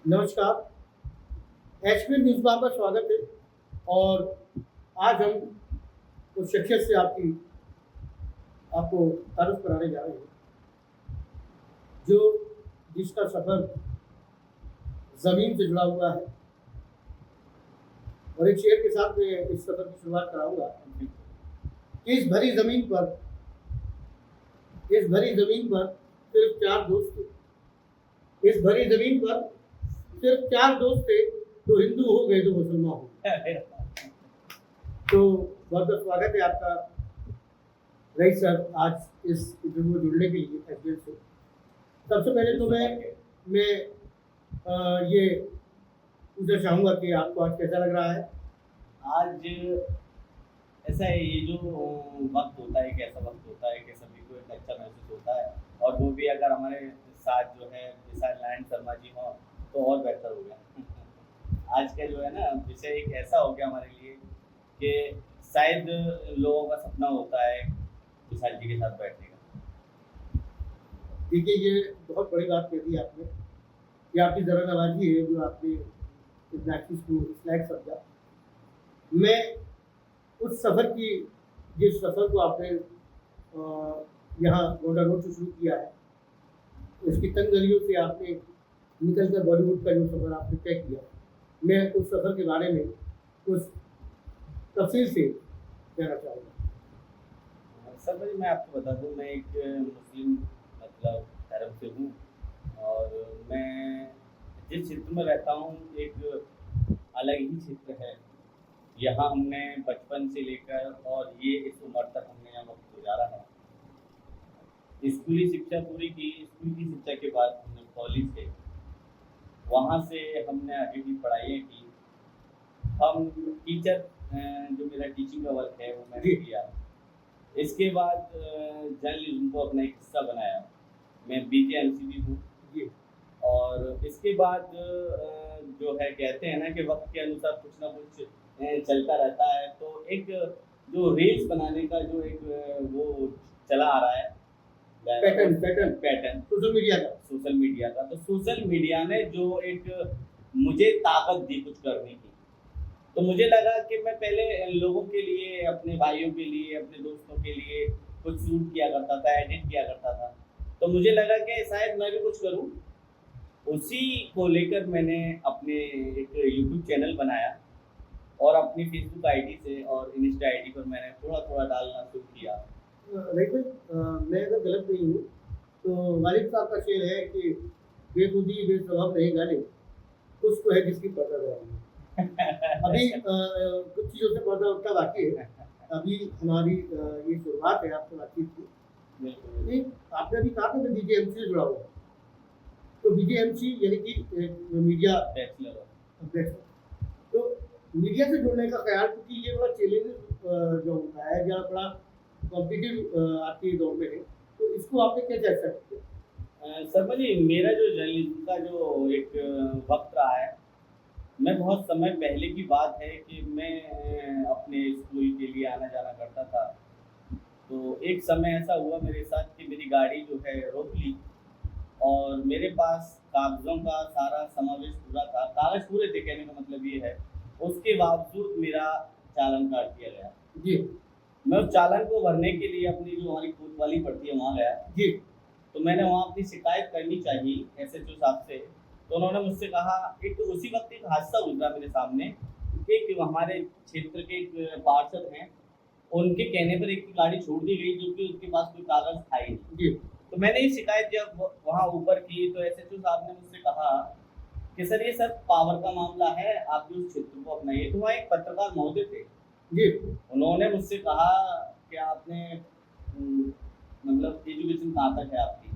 नमस्कार। HP news में आपका स्वागत है। और आज हम उस शख्सियत से आपको तारुफ कराने जा रहे हैं जो जिसका सफ़र ज़मीन से जुड़ा हुआ है। और एक शेर के साथ मैं इस सफ़र की शुरुआत कराऊंगा कि इस भरी ज़मीन पर सिर्फ चार दोस्त थे। इस भरी ज़मीन पर सिर्फ चार दोस्त थे, तो हिंदू हो गए तो मुसलमान हो गए। तो बहुत बहुत स्वागत है आपका रईस सर आज इस इंटरव्यू में जुड़ने के लिए एसबीएस से। सबसे पहले तो मैं ये पूछना चाहूँगा कि आपको आज कैसा लग रहा है? आज ऐसा है, ये जो वक्त होता है, एक ऐसा वक्त होता है कि सभी को एक अच्छा महसूस होता है, और वो भी अगर हमारे साथ जो है विशाल नारायण शर्मा जी हों तो और बेहतर हो गया। आज का जो है ना विषय एक ऐसा हो गया हमारे लिए कि शायद लोगों का सपना होता है विशाल जी के साथ बैठने का। देखिए, ये बहुत बड़ी बात कह दी आपने। ये आपकी ज़रा नवाजी है जो आपने इस मैसेज को इस लायक समझा। मैं उस जिस सफ़र को आपने यहाँ गोंडा रोड से शुरू किया है, इसकी तंग गलियों से आपने निकलकर बॉलीवुड का जो सफ़र आपने तय किया, मैं उस सफ़र के बारे में कुछ तफसील से कहना चाहूँगा। सर भाई, मैं आपको बता दूं, मैं एक मुस्लिम मतलब धर्म से हूँ, और मैं जिस क्षेत्र में रहता हूँ एक अलग ही क्षेत्र है। यहाँ हमने बचपन से लेकर और ये इस उम्र तक हमने यहाँ वक्त गुजारा है। स्कूली शिक्षा पूरी की, स्कूल की शिक्षा के बाद हमने कॉलेज से, वहाँ से हमने आगे भी पढ़ाई की। हम टीचर, जो मेरा टीचिंग का वर्क है वो मैंने किया। इसके बाद जर्नलिज्म को अपना एक हिस्सा बनाया। मैं BJ-MC भी हूँ जी। और इसके बाद जो है कहते हैं ना कि वक्त के अनुसार कुछ ना कुछ चलता रहता है, तो एक जो रील्स बनाने का जो एक वो चला आ रहा है पैटर्न सोशल मीडिया ने जो एक मुझे ताकत दी कुछ करने की। तो मुझे लगा कि मैं पहले लोगों के लिए, अपने भाइयों के लिए, अपने दोस्तों के लिए कुछ शूट किया करता था, एडिट किया करता था। तो मुझे लगा कि शायद मैं भी कुछ करूं। उसी को लेकर मैंने अपने एक यूट्यूब चैनल बनाया, और अपनी फेसबुक आईडी से और इंस्टा आईडी पर मैंने थोड़ा थोड़ा डालना शुरू किया। लेकिन मैं अगर गलत नहीं हूँ तो वालिद साहब का शेर है कि बेखुदी बेसबब नहीं गाले, कुछ तो है जिसकी पर्दा है। अभी कुछ चीज़ों से पर्दा उठना बाकी है। अभी हमारी ये शुरुआत है आपसे बातचीत की। आपने अभी कहा था मैं BJ-MC से जुड़ा हुआ, तो BJ-MC यानी कि मीडिया बैचलर। तो मीडिया से जुड़ने का ख्याल, क्योंकि ये बड़ा चैलेंज जो होता है, जहाँ बड़ा कॉम्पिटिटिव आपके दौर में है, तो इसको आपने कैसे एक्सेप्ट किया? शर्मा जी, मेरा जो जर्नलिज्म का जो एक वक्त रहा है, मैं बहुत समय पहले की बात है कि मैं अपने स्कूल के लिए आना जाना करता था। तो एक समय ऐसा हुआ मेरे साथ कि मेरी गाड़ी जो है रोक ली, और मेरे पास कागज़ों का सारा समावेश पूरा था, कागज़ पूरे थे, कहने का मतलब ये है। उसके बावजूद मेरा चालान काट दिया गया जी। मैं उस चालान को भरने के लिए अपनी जो हमारी कोतवाली पड़ती है वहाँ गया जी। तो मैंने वहाँ अपनी शिकायत करनी चाहिए SHO साहब से। तो उन्होंने मुझसे कहा, एक उसी वक्त एक हादसा गुजरा मेरे सामने कि एक हमारे क्षेत्र के एक पार्षद हैं, उनके कहने पर एक गाड़ी छोड़ दी गई जो कि उनके पास कोई कागज था ही नहीं। तो मैंने ये शिकायत जब वहाँ ऊपर की, तो SHO साहब ने मुझसे कहा कि सर, ये सर पावर का मामला है, आप भी उस क्षेत्र को अपनाइए। तो वहाँ एक पत्रकार महोदय थे जी, उन्होंने मुझसे कहा कि आपने मतलब एजुकेशन कहाँ तक है आपकी।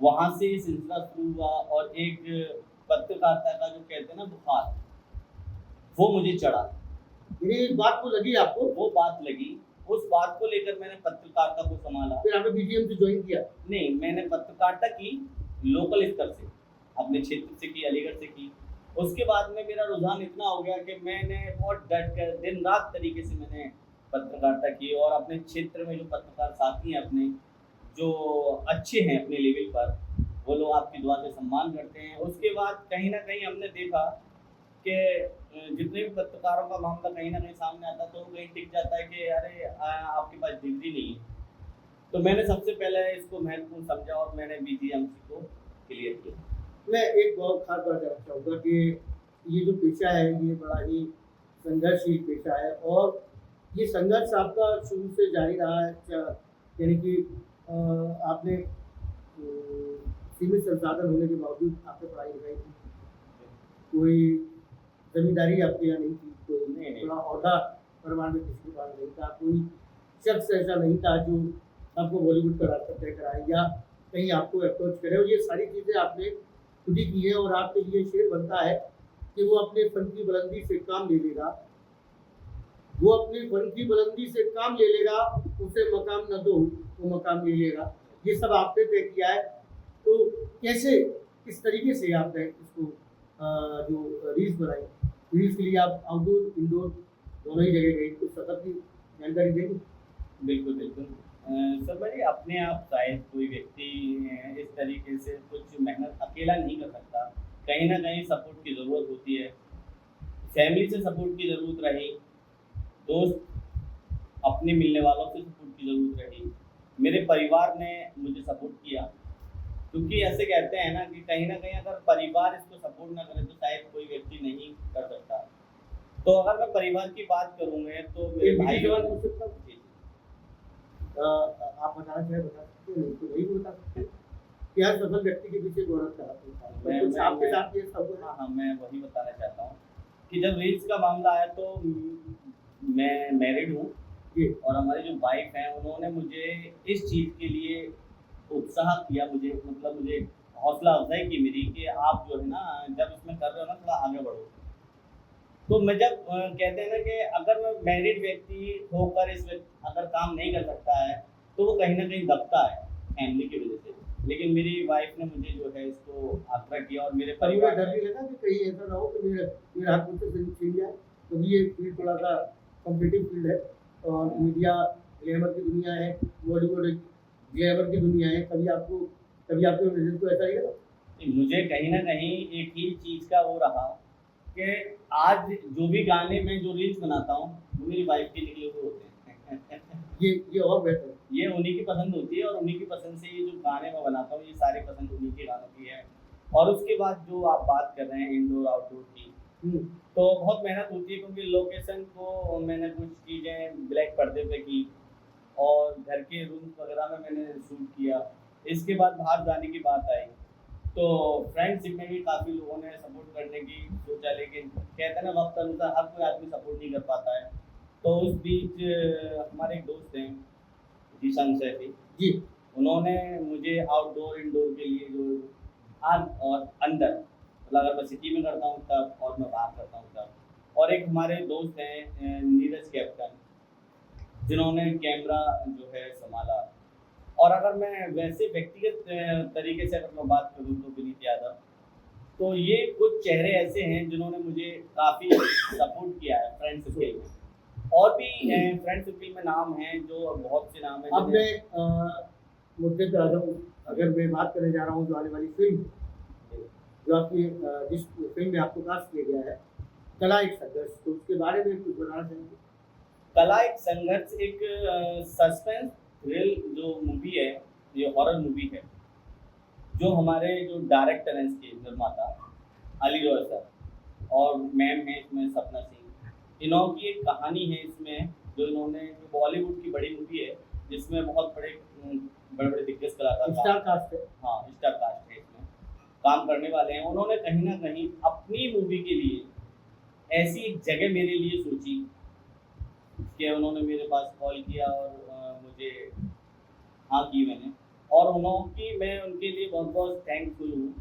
वहाँ से सिलसिला शुरू हुआ, और एक पत्रकारिता का जो कहते हैं ना बुखार, वो मुझे चढ़ा। ये बात को लगी आपको? वो बात लगी। उस बात को लेकर मैंने पत्रकारिता को संभाला। फिर आपने BJ-MC ज्वाइन किया? नहीं, मैंने पत्रकारिता की लोकल स्तर से, अपने क्षेत्र से की, अलीगढ़ से की। उसके बाद में मेरा रुझान इतना हो गया कि मैंने बहुत डट कर दिन रात तरीके से मैंने पत्रकारिता की, और अपने क्षेत्र में जो पत्रकार साथी हैं अपने, जो अच्छे हैं अपने लेवल पर, वो लोग आपकी दुआ से सम्मान करते हैं। उसके बाद कहीं ना कहीं हमने देखा कि जितने भी पत्रकारों का मामला कहीं ना कहीं सामने आता है तो वो कहीं टिक जाता है कि अरे आपके पास डिग्री नहीं है। तो मैंने सबसे पहले इसको महत्वपूर्ण समझा और मैंने बीजीएमसी को क्लियर किया। मैं एक बहुत खास बात जानना चाहूँगा कि ये जो पेशा है ये बड़ा ही संघर्षशील पेशा है और ये संघर्ष आपका शुरू से जारी रहा है यानी कि आपने सीमित संसाधन होने के बावजूद आपने पढ़ाई लिखाई की, कोई जमींदारी आपके यहाँ नहीं थी, कोई नहीं। बड़ा औहदा परिवार में किसी के पास नहीं था, कोई शख्स ऐसा नहीं था जो आपको बॉलीवुड का रास्ता तय कराए या कहीं आपको अप्रोच करे, और ये सारी चीज़ें आपने खुद ही की है और आपके लिए शेर बनता है कि वो अपने फन की बुलंदी से काम ले लेगा, वो अपने फन की बुलंदी से काम ले लेगा, उसे मकाम न दो वो मकाम ले लेगा। ये सब आपने तय किया है। तो कैसे किस तरीके से आपने इसको जो रील्स बनाई, रील्स के लिए आप आउटडोर इंडोर दोनों ही जगह गए, कुछ सफर की जानकारी देंगे? बिल्कुल बिल्कुल। सर भाई अपने आप शायद कोई व्यक्ति इस तरीके से कुछ मेहनत अकेला नहीं कर सकता, कहीं ना कहीं सपोर्ट की ज़रूरत होती है। फैमिली से सपोर्ट की ज़रूरत रही, दोस्त अपने मिलने वालों से सपोर्ट की ज़रूरत रही, मेरे परिवार ने मुझे सपोर्ट किया, क्योंकि ऐसे कहते हैं ना कि कहीं ना कहीं अगर परिवार इसको सपोर्ट ना करे तो शायद कोई व्यक्ति नहीं कर सकता। तो अगर मैं परिवार की बात करूँगा तो मेरे एक भाई निजी सवाल पूछ सकता हूँ? जी, आप बताना चाहें बता सकते हैं, नहीं तो नहीं भी बता सकते कि हर सफल व्यक्ति के पीछे मेहनत का हाथ होता है, तो कुछ आपके साथ ये सब हुआ? हाँ हाँ, मैं वही बताना चाहता हूँ कि जब रील्स का मामला आया तो मैं मैरिड हूँ जी, और हमारी जो वाइफ हैं उन्होंने मुझे इस चीज़ के लिए उत्साह किया, मुझे मतलब मुझे हौसला अफजाई की मेरी कि आप जो है ना जब इसमें कर रहे हो ना थोड़ा आगे बढ़ो। तो मैं जब कहते हैं ना कि अगर मैं मैरिड व्यक्ति होकर अगर काम नहीं कर सकता है तो वो कहीं ना कहीं दबता है फैमिली की वजह से, लेकिन मेरी वाइफ ने मुझे जो है इसको आग्रह किया और मेरे कभी परिवार डर नहीं लगा कि कहीं ऐसा ना हो कि मेरा हाथ मुझसे छीन जाए, क्योंकि ये फील्ड थोड़ा सा कॉम्पिटिटिव फील्ड है और मीडिया ग्लैमर की दुनिया है, बॉलीवुड ग्लैमर की दुनिया है, कभी आपके मिसेज को ऐसा नहीं लगा? मुझे कहीं ना कहीं एक ही चीज़ का वो रहा कि आज जो भी गाने में जो रील्स बनाता हूँ वो मेरी वाइफ के निकले हुए होते हैं। ये और बेहतर है। ये उन्हीं की पसंद होती है और उन्हीं की पसंद से ये जो गाने मैं बनाता हूँ ये सारी पसंद उन्हीं के गानों की है। और उसके बाद जो आप बात कर रहे हैं इंडोर आउटडोर की, तो बहुत मेहनत होती है क्योंकि लोकेशन को मैंने कुछ चीज़ें ब्लैक पर्दे पे की और घर के रूम वगैरह में मैंने शूट किया। इसके बाद बाहर जाने की बात आई तो फ्रेंडशिप में भी काफ़ी लोगों ने सपोर्ट करने की सोचा, लेकिन कहते हैं ना वक्त अनुसार हर कोई आदमी सपोर्ट नहीं कर पाता है। तो उस बीच हमारे एक दोस्त हैं जीशान सैफी जी, उन्होंने मुझे आउटडोर इंडोर के लिए जो और अंदर मतलब अगर मैं सिटी में करता हूँ तब और मैं बाहर करता हूँ तब, और एक हमारे दोस्त हैं नीरज कैप्टन जिन्होंने कैमरा जो है संभाला। और अगर मैं वैसे व्यक्तिगत तरीके से अगर मैं बात करूँ तो विनीत यादव, तो ये कुछ चेहरे ऐसे हैं जिन्होंने मुझे काफ़ी सपोर्ट किया है फ्रेंड सर्किल में। और भी फ्रेंड सर्किल में नाम हैं जो बहुत से नाम हैं। अब मैं मुद्दे पे आ जाऊँ, अगर मैं बात करने जा रहा हूँ जो आने वाली फिल्म जो आपकी जिस फिल्म में आपको कास्ट किया गया है कला एक संघर्ष, तो उसके बारे में कुछ बताना चाहेंगे? कला एक संघर्ष एक सस्पेंस थ्रिल जो मूवी है, ये हॉरर मूवी है जो हमारे जो डायरेक्टर हैं इसके निर्माता अली रॉय सर और मैम है इसमें सपना सिंह, इन्हों की एक कहानी है इसमें जो इन्होंने बॉलीवुड की बड़ी मूवी है जिसमें बहुत बड़े बड़े दिग्गज कलाकार स्टार कास्ट है। हाँ स्टार कास्ट है इसमें काम करने वाले हैं। उन्होंने कहीं ना कहीं अपनी मूवी के लिए ऐसी एक जगह मेरे लिए सोची कि उन्होंने मेरे पास कॉल किया और मुझे हाँ की मैंने, और उन्होंने मैं उनके लिए बहुत बहुत थैंकफुल हूँ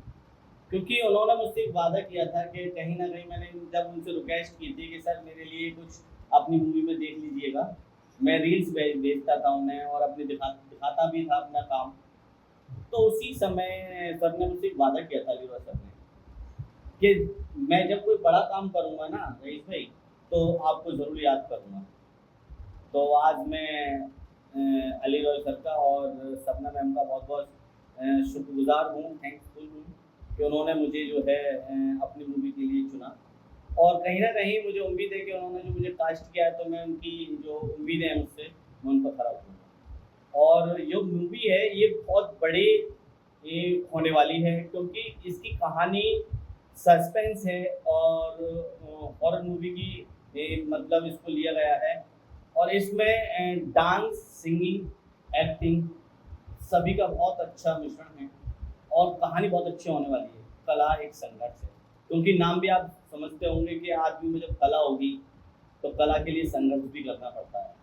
क्योंकि उन्होंने मुझसे एक वादा किया था कि कहीं ना कहीं मैंने जब उनसे रिक्वेस्ट की थी कि सर मेरे लिए कुछ अपनी मूवी में देख लीजिएगा, मैं रील्स भेजता था उन्हें और अपने दिखाता भी था अपना काम। तो उसी समय सर ने मुझसे एक वादा किया था अलीवा सर ने कि मैं जब कोई बड़ा काम करूँगा ना रईस भाई तो आपको ज़रूर याद करूँगा। तो आज मैं अली रॉय सर का और सपना मैम का बहुत बहुत शुक्रगुजार हूँ, थैंकफुल हूँ कि उन्होंने मुझे जो है अपनी मूवी के लिए चुना। और कहीं न कहीं मुझे उम्मीद है कि उन्होंने जो मुझे कास्ट किया है तो मैं उनकी जो उम्मीदें हैं मुझसे, मैं उन पर खरा उतरूँगा। और जो मूवी है ये बहुत बड़े ये होने वाली है क्योंकि इसकी कहानी सस्पेंस है और हॉरर मूवी की मतलब इसको लिया गया है। और इसमें डांस, सिंगिंग, एक्टिंग सभी का बहुत अच्छा मिश्रण है और कहानी बहुत अच्छी होने वाली है। कला एक संघर्ष है, क्योंकि नाम भी आप समझते होंगे कि आदमी में जब कला होगी, तो कला के लिए संघर्ष भी करना पड़ता है।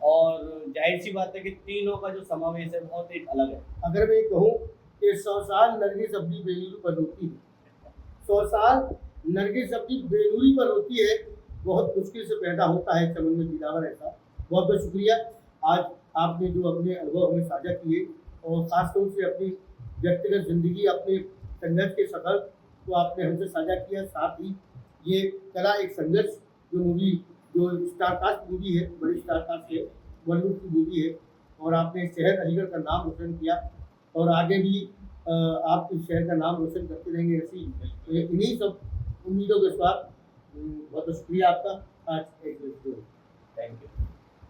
और ज़ाहिर-सी बात है कि तीनों का जो समावेश है बहुत एक अलग है। अगर मैं कहूँ कि 100 साल नरगिस अपनी बेलूरी पर रोती है, 100 साल नरगिस अपनी बेलूरी पर रोती है, बहुत मुश्किल से पैदा होता है चमन में दिलावर ऐसा। बहुत बहुत शुक्रिया, आज आपने जो अपने अनुभव हमें साझा किए और ख़ास तौर से अपनी व्यक्तिगत ज़िंदगी, अपने संघर्ष के सफ़र को आपने हमसे साझा किया। साथ ही ये कला एक संघर्ष जो मूवी, जो स्टारकास्ट मूवी है, बड़ी स्टारकास्ट है, बॉलीवुड की मूवी है और आपने शहर अलीगढ़ का नाम रोशन किया और आगे भी आप इस शहर का नाम रोशन करते रहेंगे ऐसी इन्हीं सब उम्मीदों के साथ। बहुत बहुत शुक्रिया आपका आज एक थैंक यू।